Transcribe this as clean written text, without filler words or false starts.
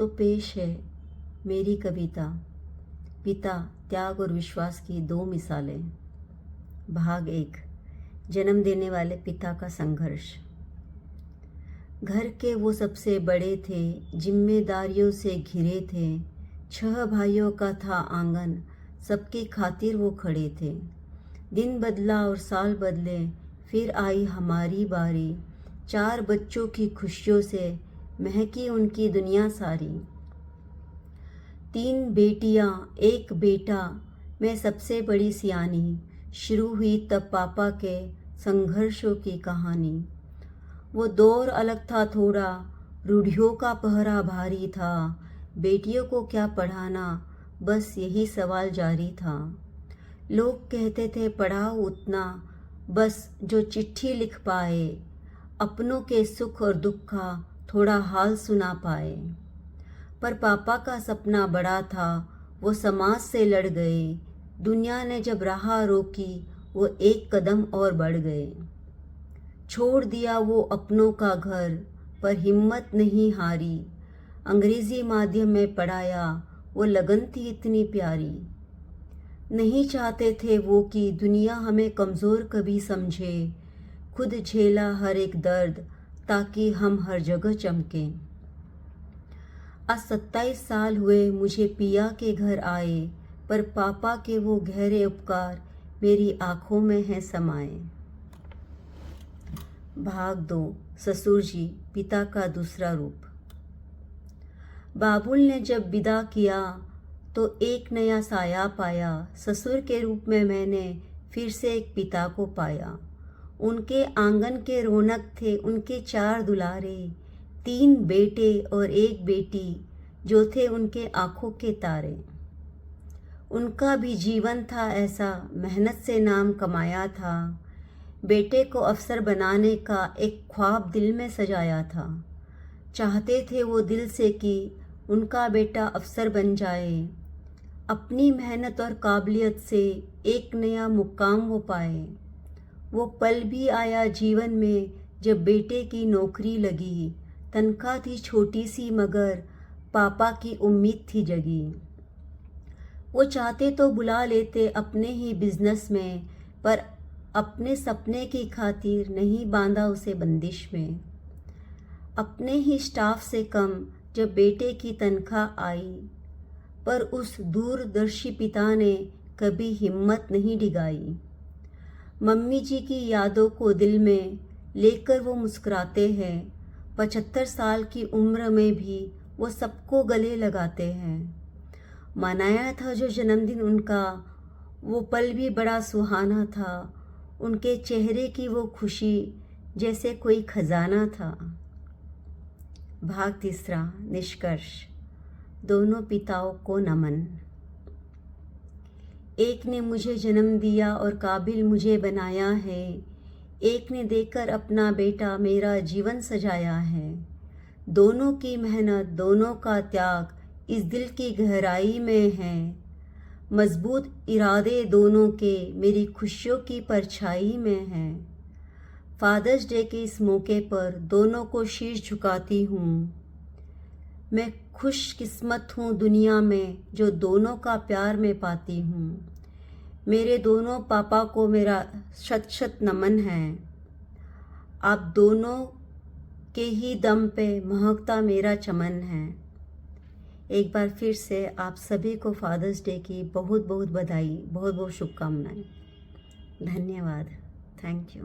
तो पेश है मेरी कविता पिता त्याग और विश्वास की दो मिसालें। भाग 1, जन्म देने वाले पिता का संघर्ष। घर के वो सबसे बड़े थे, जिम्मेदारियों से घिरे थे। 6 भाइयों का था आंगन, सबकी खातिर वो खड़े थे। दिन बदला और साल बदले, फिर आई हमारी बारी। 4 बच्चों की खुशियों से महकी उनकी दुनिया सारी। 3 बेटियां 1 बेटा, मैं सबसे बड़ी सियानी। शुरू हुई तब पापा के संघर्षों की कहानी। वो दौर अलग था थोड़ा, रूढ़ियों का पहरा भारी था। बेटियों को क्या पढ़ाना, बस यही सवाल जारी था। लोग कहते थे पढ़ाओ उतना, बस जो चिट्ठी लिख पाए। अपनों के सुख और दुख का थोड़ा हाल सुना पाए। पर पापा का सपना बड़ा था, वो समाज से लड़ गए। दुनिया ने जब राह रोकी, वो 1 कदम और बढ़ गए। छोड़ दिया वो अपनों का घर, पर हिम्मत नहीं हारी। अंग्रेजी माध्यम में पढ़ाया, वो लगन थी इतनी प्यारी। नहीं चाहते थे वो कि दुनिया हमें कमज़ोर कभी समझे। खुद झेला हर एक दर्द, ताकि हम हर जगह चमकें। आज 27 साल हुए मुझे पिया के घर आए, पर पापा के वो गहरे उपकार मेरी आँखों में हैं समाये। भाग 2, ससुर जी, पिता का दूसरा रूप। बाबुल ने जब विदा किया तो एक नया साया पाया। ससुर के रूप में मैंने फिर से एक पिता को पाया। उनके आंगन के रौनक थे उनके 4 दुलारे। 3 बेटे और 1 बेटी, जो थे उनके आँखों के तारे। उनका भी जीवन था ऐसा, मेहनत से नाम कमाया था। बेटे को अफसर बनाने का एक ख्वाब दिल में सजाया था। चाहते थे वो दिल से कि उनका बेटा अफसर बन जाए। अपनी मेहनत और काबिलियत से एक नया मुकाम वो पाए। वो पल भी आया जीवन में जब बेटे की नौकरी लगी। तनख्वाह थी छोटी सी, मगर पापा की उम्मीद थी जगी। वो चाहते तो बुला लेते अपने ही बिजनेस में, पर अपने सपने की खातिर नहीं बांधा उसे बंदिश में। अपने ही स्टाफ से कम जब बेटे की तनख्वाह आई, पर उस दूरदर्शी पिता ने कभी हिम्मत नहीं डिगाई। मम्मी जी की यादों को दिल में लेकर वो मुस्कुराते हैं। 75 साल की उम्र में भी वो सबको गले लगाते हैं। मनाया था जो जन्मदिन उनका, वो पल भी बड़ा सुहाना था। उनके चेहरे की वो खुशी जैसे कोई खजाना था। भाग 3, निष्कर्ष। दोनों पिताओं को नमन। एक ने मुझे जन्म दिया और काबिल मुझे बनाया है। एक ने देकर अपना बेटा मेरा जीवन सजाया है। दोनों की मेहनत, दोनों का त्याग इस दिल की गहराई में है। मजबूत इरादे दोनों के मेरी खुशियों की परछाई में हैं। फादर्स डे के इस मौके पर दोनों को शीश झुकाती हूँ। मैं खुशकिस्मत हूँ दुनिया में जो दोनों का प्यार मैं पाती हूँ। मेरे दोनों पापा को मेरा शत शत नमन है। आप दोनों के ही दम पे महकता मेरा चमन है। एक बार फिर से आप सभी को फादर्स डे की बहुत बहुत बधाई, बहुत बहुत शुभकामनाएं। धन्यवाद। Thank you.